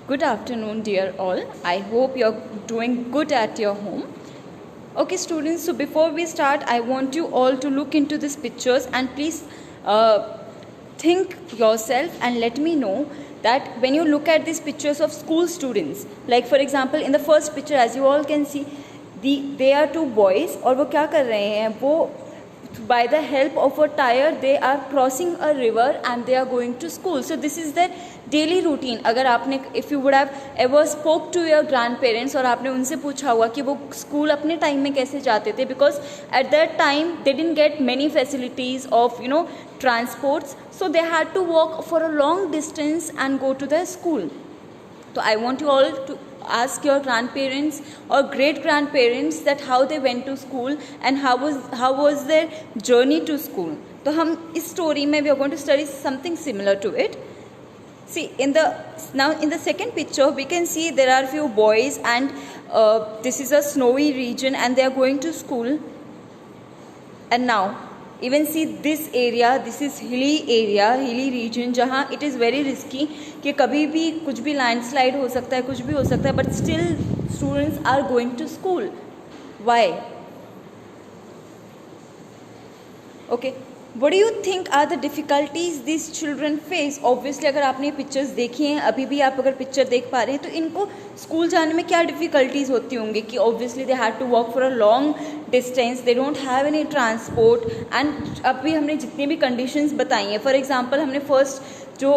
Good afternoon, dear all. I hope you're doing good at your home. Okay, students, so before we start, I want you all to look into these pictures and please think yourself and let me know that when you look at these pictures of school students, like for example, in the first picture, as you all can see, they are two boys और वो क्या कर रहे हैं, वो by the help of a tire they are crossing a river and they are going to school. So this is their daily routine. अगर आपने if you would have ever spoke to your grandparents और आपने उनसे पूछा हुआ कि वो school अपने टाइम में कैसे जाते थे, because at that time they didn't get many facilities of transports, so they had to walk for a long distance and go to their school. So I want you all to ask your grandparents or great grandparents that how they went to school and how was their journey to school. तो हम इस story में we are going to study something similar to it. See, in the second picture we can see there are few boys and this is a snowy region and they are going to school. And now even see this area, this is hilly region जहाँ it is very risky कि कभी भी कुछ भी landslide हो सकता है, कुछ भी हो सकता है, but still students are going to school. Why? Okay, what do you think are the difficulties these children face? Obviously अगर आपने पिक्चर्स देखी हैं, अभी भी आप अगर पिक्चर देख पा रहे हैं, तो इनको स्कूल जाने में क्या डिफ़िकल्टीज़ होती होंगी कि obviously they had to walk for a long distance, they don't have any transport and अभी हमने जितनी भी conditions बताई हैं, for example हमने first जो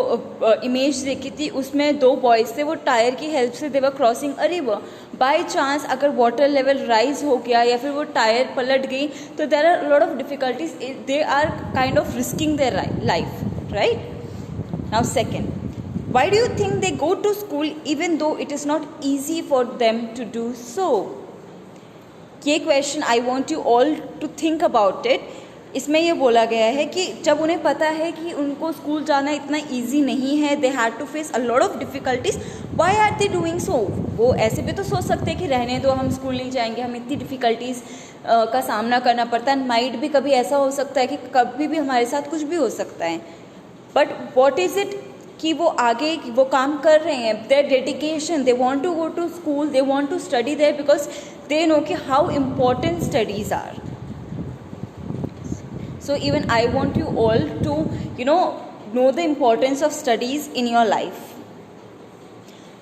इमेज देखी थी उसमें दो बॉयज़ थे, वो टायर की हेल्प से they were crossing a river. By chance अगर वाटर लेवल राइज हो गया या फिर वो टायर पलट गई तो there are lot of difficulties, they are kind of risking their life, right? Now second, why do you think they go to school even though it is not easy for them to do so? ये question I want you all to think about it. इसमें ये बोला गया है कि जब उन्हें पता है कि उनको स्कूल जाना इतना इजी नहीं है, they had to face a lot of difficulties, why are they doing so? वो ऐसे भी तो सोच सकते हैं कि रहने दो, हम स्कूल नहीं जाएंगे, हम इतनी डिफ़िकल्टीज़ का सामना करना पड़ता है. माइट भी कभी ऐसा हो सकता है कि कभी भी हमारे साथ कुछ भी हो सकता है, बट वॉट इज़ इट कि वो आगे वो काम कर रहे हैं, their dedication, they want to go to school, they want to study there because they know कि how important studies are. So even I want you all to know the importance of studies in your life.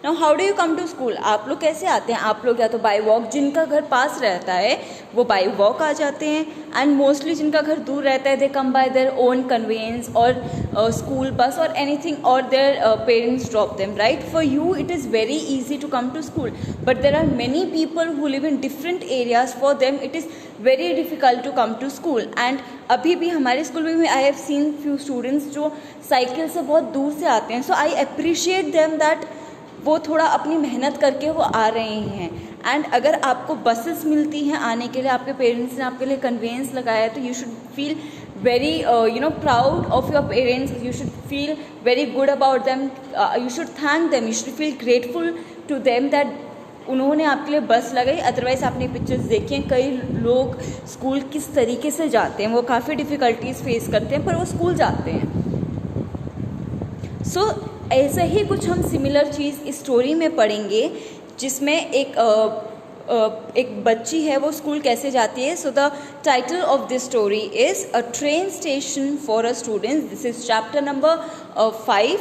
Now how do you come to school? आप लोग कैसे आते हैं? आप लोग या तो बाई वॉक, जिनका घर पास रहता है वो बाई वॉक आ जाते हैं, एंड मोस्टली जिनका घर दूर रहता है they come by their own conveyance और स्कूल बस और एनीथिंग, और their parents drop them, right? For you it is very easy to come to school, but there are many people who live in different areas, for them it is very difficult to come to school. And अभी भी हमारे school में I have seen few students जो cycle से बहुत दूर से आते हैं. सो आई अप्रिशिएट देम दैट वो थोड़ा अपनी मेहनत करके वो आ रहे हैं. एंड अगर आपको बसेस मिलती हैं आने के लिए, आपके पेरेंट्स ने आपके लिए कन्वेंस लगाया है, तो you should feel very proud of your parents, you should feel very good about them, you should thank them, you should feel grateful to them that उन्होंने आपके लिए बस लगाई. अदरवाइज़ आपने पिक्चर्स देखी हैं, कई लोग स्कूल किस तरीके से जाते हैं, वो काफ़ी डिफ़िकल्टीज फेस करते हैं पर वो स्कूल जाते हैं. सो ऐसे ही कुछ हम सिमिलर चीज़ इस स्टोरी में पढ़ेंगे जिसमें एक बच्ची है, वो स्कूल कैसे जाती है. So the title of this story is a train station for a student. This is chapter number 5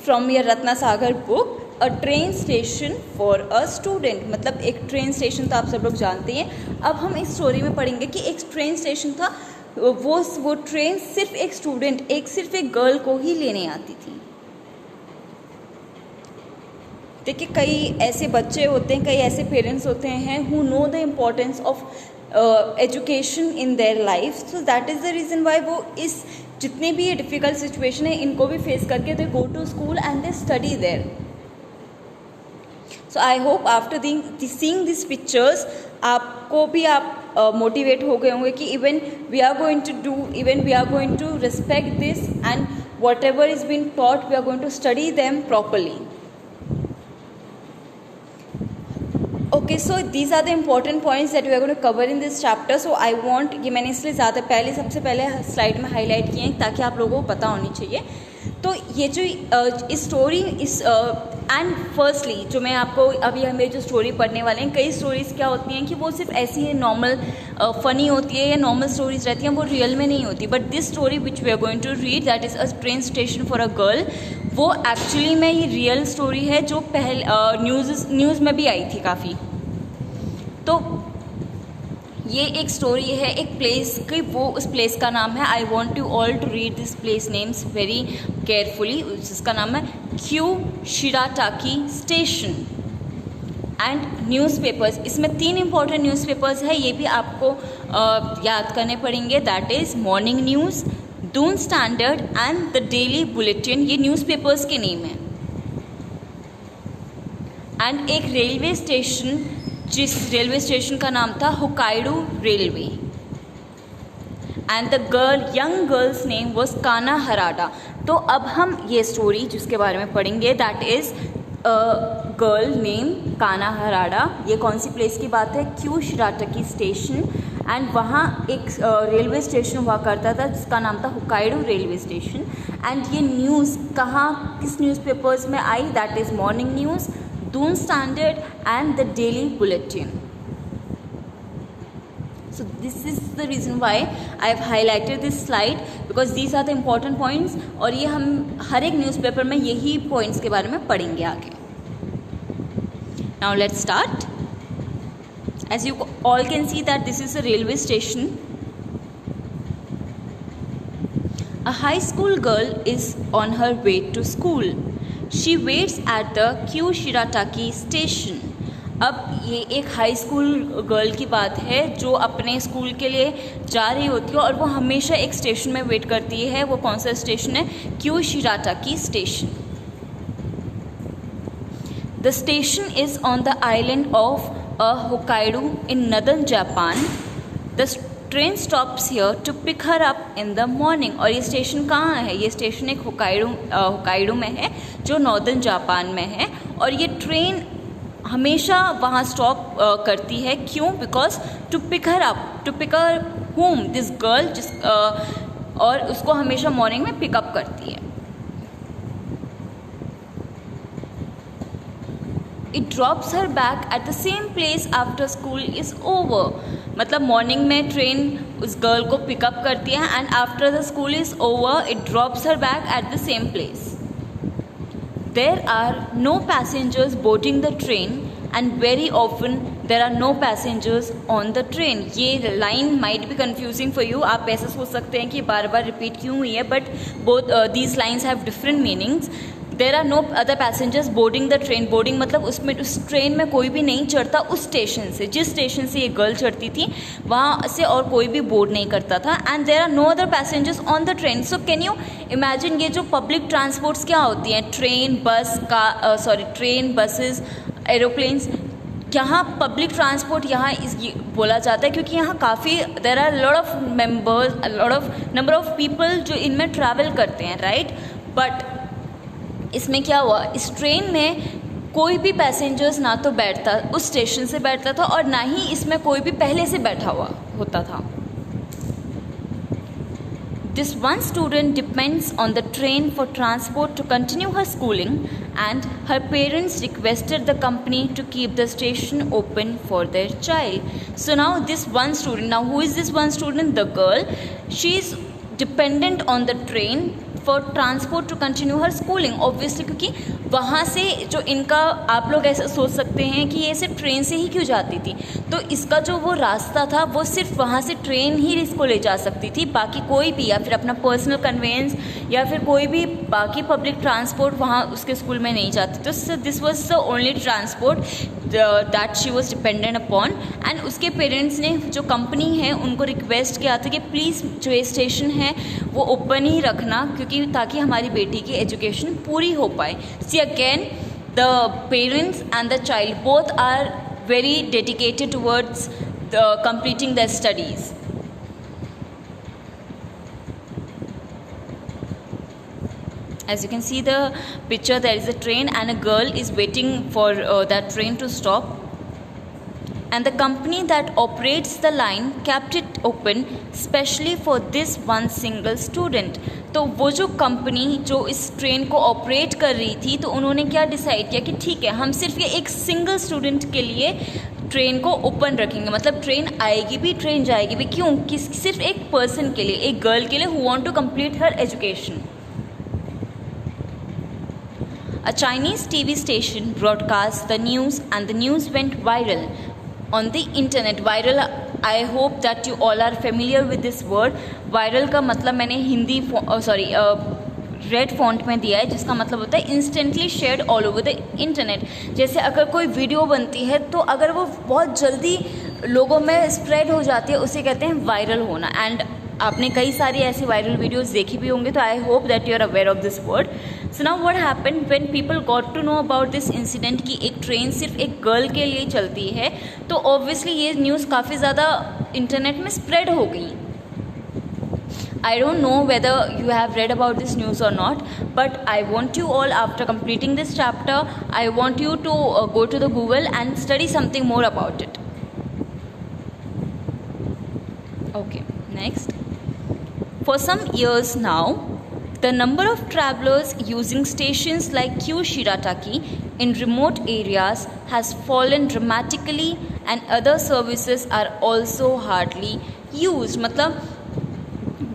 from your Ratna Sagar book, a train station for a student. मतलब एक ट्रेन स्टेशन तो आप सब लोग जानते हैं. अब हम इस स्टोरी में पढ़ेंगे कि एक ट्रेन स्टेशन था, वो ट्रेन सिर्फ एक स्टूडेंट, सिर्फ एक गर्ल को ही लेने आती थी. देखिए, कई ऐसे बच्चे होते हैं, कई ऐसे पेरेंट्स होते हैं who know the importance of education in their life. So that is the reason why वो इस जितनी भी ये डिफ़िकल्ट सिचुएशन है इनको भी फेस करके they go to school and they study there. So I hope after seeing this pictures आपको भी आप मोटिवेट हो गए होंगे कि even we are going to respect this and whatever is been taught we are going to study them properly. Okay, so these are the important points that we are going to cover in this chapter. So I want, ये मैंने इसलिए ज़्यादा सबसे पहले slide में highlight किए हैं ताकि आप लोगों को पता होनी चाहिए. तो ये जो इस स्टोरी इस एंड फर्स्टली जो मैं आपको अभी हमें जो स्टोरी पढ़ने वाले हैं, कई स्टोरीज़ क्या होती हैं कि वो सिर्फ ऐसी ही नॉर्मल फ़नी होती है या नॉर्मल स्टोरीज रहती हैं, वो रियल में नहीं होती. But this story which we are going to read, that is a train station for a girl, वो एक्चुअली में ये रियल स्टोरी है जो पहले न्यूज़ में भी आई थी काफ़ी. तो ये एक स्टोरी है एक प्लेस की, वो उस प्लेस का नाम है, I want you all to read this place names very carefully, जिसका नाम है क्यूशिराटाकी स्टेशन. एंड न्यूज़पेपर्स, इसमें 3 इंपॉर्टेंट न्यूज़पेपर्स है, ये भी आपको याद करने पड़ेंगे. That is morning news, Doon standard and the daily bulletin. ये न्यूज़पेपर्स के नेम है. एंड एक रेलवे स्टेशन, जिस रेलवे स्टेशन का नाम था Hokkaido railway. And the young girls name was काना हराडा. तो अब हम ये स्टोरी जिसके बारे में पढ़ेंगे, दैट इज़ गर्ल नेम काना हराडा. ये कौन सी प्लेस की बात है? Kyushirataki station. एंड वहाँ एक रेलवे स्टेशन हुआ करता था जिसका नाम था होकाइडो रेलवे स्टेशन. एंड ये न्यूज़ कहाँ, किस न्यूज़पेपर्स में आई? That is morning news, Doon Standard and the Daily Bulletin. So this is the reason why I have highlighted this slide, because these are the important points. और ये हम हर एक newspaper में यही पॉइंट्स के बारे में पढ़ेंगे आगे. Now let's start. As you all can see that this is a railway station. A high school girl is on her way to school. She waits at the Kyushirataki station. अब ये एक high school girl की बात है जो अपने school के लिए जा रही होती है और वो हमेशा एक स्टेशन में वेट करती है. वो कौन सा स्टेशन है? Kyushirataki station. The station is on the island of Hokkaido in northern Japan. The train stops here to pick her up in the morning. और ये स्टेशन कहाँ है? ये स्टेशन एक होकाइडो में है जो नॉर्दर्न जापान में है. और ये ट्रेन हमेशा वहाँ स्टॉप करती है. क्यों? Because to pick her up, to pick her home this girl, और उसको हमेशा मॉर्निंग में पिकअप करती है. It drops her back at the same place after school is over. मतलब मॉर्निंग में ट्रेन उस गर्ल को पिकअप करती है and after the school is over it drops her back at the same place. There are no passengers boarding the train and very often there are no passengers on the train. ये line might be confusing for you. आप ऐसा सोच सकते हैं कि बार बार repeat क्यों हुई है, but both these lines have different meanings. There are no other passengers boarding the train. Boarding मतलब उसमें उस ट्रेन में कोई भी नहीं चढ़ता उस स्टेशन से, जिस स्टेशन से ये गर्ल चढ़ती थी वहाँ से और कोई भी बोर्ड नहीं करता था. And there are no other passengers on the train. So can you imagine ये जो पब्लिक ट्रांसपोर्ट्स क्या होती हैं, ट्रेन, बसेस, एरोप्लेन्स. यहाँ पब्लिक ट्रांसपोर्ट यहाँ बोला जाता है क्योंकि यहाँ काफ़ी there are lot of number of people जो इनमें ट्रैवल करते हैं, राइट. बट इसमें क्या हुआ, इस ट्रेन में कोई भी पैसेंजर्स ना तो बैठता उस स्टेशन से बैठता था और ना ही इसमें कोई भी पहले से बैठा हुआ होता था. This one student depends on the train for transport to continue her schooling, and her parents requested the company to keep the station open for their child. So now this one student, now who is this one student? The girl. She is dependent on the train for transport to continue her schooling. Obviously क्योंकि वहाँ से जो इनका, आप लोग ऐसा सोच सकते हैं कि ये सिर्फ ट्रेन से ही क्यों जाती थी, तो इसका जो वो रास्ता था वो सिर्फ वहाँ से ट्रेन ही इसको ले जा सकती थी. बाकी कोई भी, या फिर अपना पर्सनल कन्वेंस या फिर कोई भी बाकी पब्लिक ट्रांसपोर्ट वहाँ उसके स्कूल में नहीं जाती. तो this was the only transport that she was dependent upon. And उसके पेरेंट्स ने, जो कंपनी है, उनको रिक्वेस्ट किया था कि प्लीज़ जो ये स्टेशन है वो ओपन ही रखना, क्योंकि ताकि हमारी बेटी की एजुकेशन पूरी हो पाए. See again the parents and the child both are very dedicated towards completing their studies. As you can see the picture, there is a train and a girl is waiting for that train to stop. and the company that operates the line kept it open specially for this one single student. तो वो जो company जो इस train को operate कर रही थी, तो उन्होंने क्या डिसाइड किया कि ठीक है, हम सिर्फ ये एक सिंगल स्टूडेंट के लिए ट्रेन को ओपन रखेंगे, मतलब ट्रेन आएगी भी ट्रेन जाएगी भी, क्यों? सिर्फ एक पर्सन के लिए, एक गर्ल के लिए who want to complete her education. A Chinese TV station broadcast the news and the news went viral on the internet. Viral, I hope that you all are familiar with this word. Viral का मतलब मैंने Hindi red font में दिया है, जिसका मतलब होता है instantly shared all over the internet. जैसे अगर कोई वीडियो बनती है तो अगर वो बहुत जल्दी लोगों में स्प्रेड हो जाती है, उसे कहते हैं वायरल होना. एंड आपने कई सारी ऐसी वायरल वीडियोस देखी भी होंगे, तो I hope that you are aware of this word. So now what happened when people got to know about this incident कि एक ट्रेन सिर्फ एक गर्ल के लिए चलती है, तो ऑब्वियसली ये न्यूज़ काफ़ी ज़्यादा इंटरनेट में स्प्रेड हो गई. I don't know whether you have read about this news or not, but I want you all, after completing this chapter, I want you to go to the Google and study something more about it. Okay, next. For some years now, the number of travelers using stations like Q Shirataki in remote areas has fallen dramatically, and other services are also hardly used. मतलब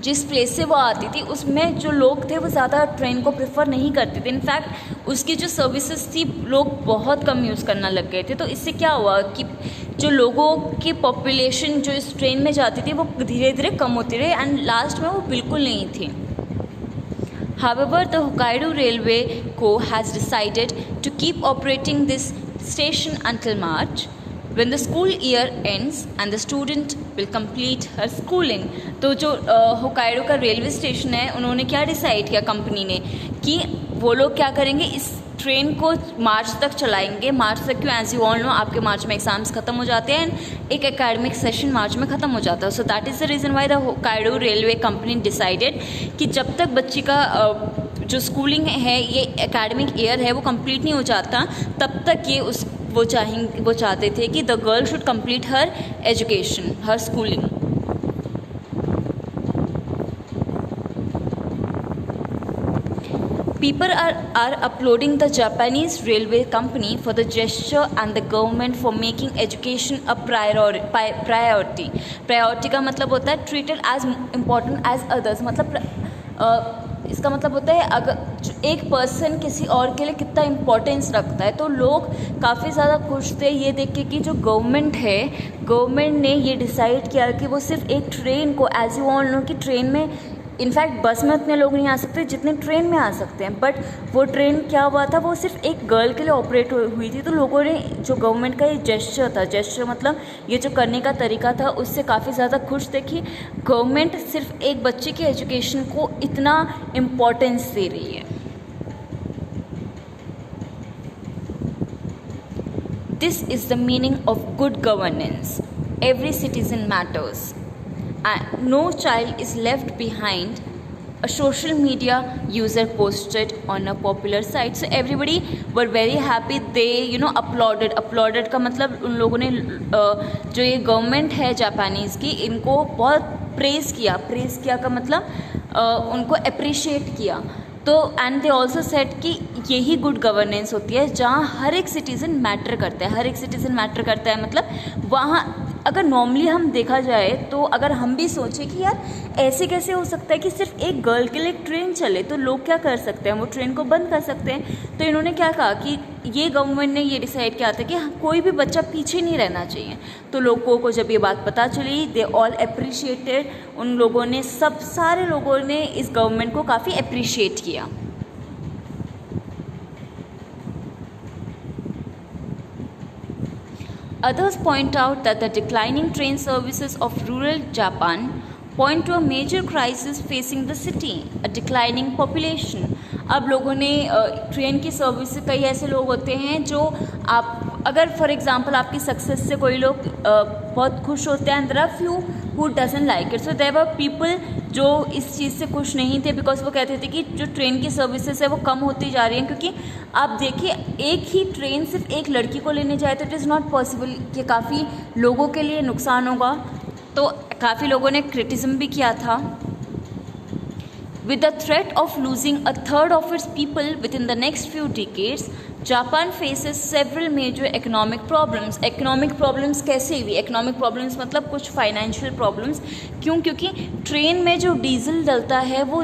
जिस place से वो आती थी उसमें जो लोग थे वो ज़्यादा ट्रेन को प्रेफर नहीं करते थे. इनफैक्ट उसकी जो सर्विसेज थी लोग बहुत कम यूज़ करना लग गए थे. तो इससे क्या हुआ कि जो लोगों की पॉपुलेशन जो इस ट्रेन में जाती थी वो धीरे धीरे कम होती रही, एंड लास्ट में वो बिल्कुल नहीं थी. However, the Hokkaido Railway Co. has decided to keep operating this station until March, when the school year ends and the student will complete her schooling. तो जो होकाइडो का रेलवे स्टेशन है, उन्होंने क्या डिसाइड किया कंपनी ने कि वो लोग क्या करेंगे, इस ट्रेन को मार्च तक चलाएंगे. मार्च तक क्यों? एज यू ऑल नो, आपके मार्च में एग्जाम्स खत्म हो जाते हैं, एक एकेडमिक सेशन मार्च में ख़त्म हो जाता है. So that is the reason why the Hokkaido railway company decided कि जब तक बच्ची का जो स्कूलिंग है, ये एकेडमिक ईयर है, वो कंप्लीट नहीं हो जाता, तब तक ये वो चाहते थे कि the girl should complete her education, her schooling. People are applauding the Japanese railway company for the gesture and the government for making education a priority. Priority का मतलब होता है treated as important as others. मतलब इसका मतलब होता है अगर एक पर्सन किसी और के लिए कितना इम्पोर्टेंस रखता है. तो लोग काफ़ी ज़्यादा खुश थे ये देख के कि जो गवर्नमेंट ने ये डिसाइड किया कि वो सिर्फ एक ट्रेन को, एज यू ऑल नो कि ट्रेन में इनफैक्ट बस में उतने लोग नहीं आ सकते जितने ट्रेन में आ सकते हैं, बट वो ट्रेन क्या हुआ था, वो सिर्फ एक गर्ल के लिए ऑपरेट हुई थी. तो लोगों ने जो गवर्नमेंट का ये जेस्चर मतलब ये जो करने का तरीका था, उससे काफ़ी ज़्यादा खुश थे कि गवर्नमेंट सिर्फ एक बच्चे की एजुकेशन को इतना इम्पोर्टेंस दे रही है. This is the meaning of good governance. Every citizen matters. No child is left behind, a social media user posted on a popular site. So everybody were very happy. They applauded का मतलब उन लोगों ने जो ये government है Japanese की, इनको बहुत प्रेज़ किया का मतलब उनको अप्रिशिएट किया. तो एंड दे ऑल्सो सेट कि यही गुड गवर्नेंस होती है जहाँ हर एक सिटीज़न मैटर करता है. मतलब वहाँ अगर नॉर्मली हम देखा जाए तो अगर हम भी सोचें कि यार ऐसे कैसे हो सकता है कि सिर्फ एक गर्ल के लिए ट्रेन चले, तो लोग क्या कर सकते हैं, वो ट्रेन को बंद कर सकते हैं. तो इन्होंने क्या कहा कि ये गवर्नमेंट ने ये डिसाइड किया था कि कोई भी बच्चा पीछे नहीं रहना चाहिए. तो लोगों को जब ये बात पता चली, दे ऑल अप्रिशिएटेड. उन लोगों ने सारे लोगों ने इस गवर्नमेंट को काफ़ी अप्रिशिएट किया. Others point out that the declining train services of rural Japan point to a major crisis facing the city, a declining population. अब लोगों ने ट्रेन की सर्विस, कई ऐसे लोग होते हैं जो आप अगर फॉर एग्जांपल आपकी सक्सेस से कोई लोग बहुत खुश होते हैं, there are few who doesn't like it, so there were people जो इस चीज़ से खुश नहीं थे, बिकॉज वो कहते थे कि जो ट्रेन की सर्विसेज है वो कम होती जा रही हैं, क्योंकि आप देखिए एक ही ट्रेन सिर्फ एक लड़की को लेने जाए तो इट इज़ नॉट पॉसिबल, कि काफ़ी लोगों के लिए नुकसान होगा। तो काफ़ी लोगों ने क्रिटिसिज्म भी किया था। With the threat of losing a third of its people within the next few decades, Japan faces several major economic problems. Economic problems कैसे हुई? इकोनॉमिक प्रॉब्लम्स मतलब कुछ फाइनेंशियल प्रॉब्लम्स। क्यों? क्योंकि ट्रेन में जो डीजल डलता है वो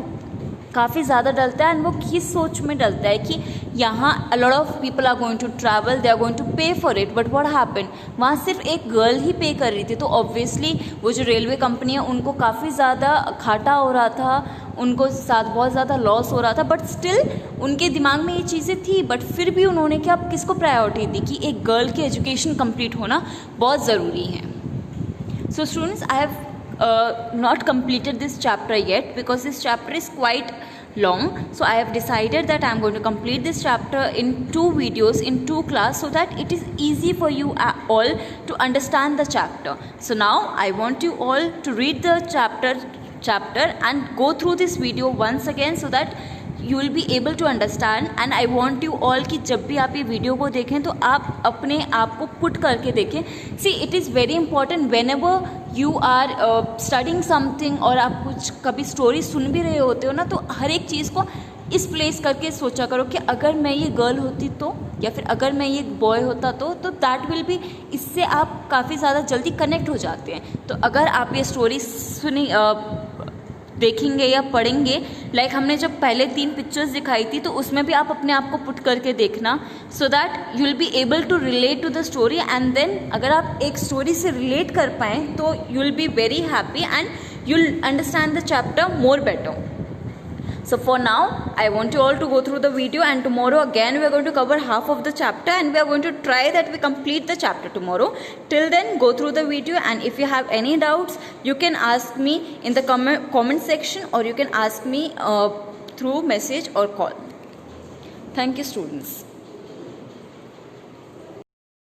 काफ़ी ज़्यादा डलता है, एंड वो किस सोच में डलता है कि यहाँ a lot of people are going to travel, they are going to pay for it, but what happened, वहाँ सिर्फ एक गर्ल ही पे कर रही थी, तो ऑब्वियसली वो जो रेलवे कंपनी है उनको काफ़ी ज़्यादा घाटा हो रहा था, उनको साथ बहुत ज़्यादा लॉस हो रहा था, बट स्टिल उनके दिमाग में ये चीज़ें थी, बट फिर भी उन्होंने क्या किसको प्रायोरिटी दी कि एक गर्ल की एजुकेशन कंप्लीट होना बहुत ज़रूरी है। So students, I have not completed this chapter yet because this chapter is quite long, so I have decided that I am going to complete this chapter in 2 videos in 2 class, so that it is easy for you all to understand the chapter. So now I want you all to read the chapter and go through this video once again, so that you will be able to understand, and I want you all कि जब भी आप ये video को देखें तो आप अपने आप को पुट करके देखें। See, it is very important whenever you are studying something, और आप कुछ कभी स्टोरी सुन भी रहे होते हो ना, तो हर एक चीज़ को इस प्लेस करके सोचा करो कि अगर मैं ये गर्ल होती तो, या फिर अगर मैं ये बॉय होता तो दैट विल बी, इससे आप काफ़ी ज़्यादा जल्दी कनेक्ट हो जाते हैं। तो अगर आप ये स्टोरी सुनी देखेंगे या पढ़ेंगे, लाइक हमने जब पहले 3 पिक्चर्स दिखाई थी तो उसमें भी आप अपने आप को पुट करके देखना, so that you will be able to relate to the story, and then अगर आप एक स्टोरी से रिलेट कर पाएँ तो you will be very happy and you will understand the chapter more better. So for now, I want you all to go through the video, and tomorrow again we are going to cover half of the chapter, and we are going to try that we complete the chapter tomorrow. Till then, go through the video, and if you have any doubts, you can ask me in the comment section, or you can ask me through message or call. Thank you, students.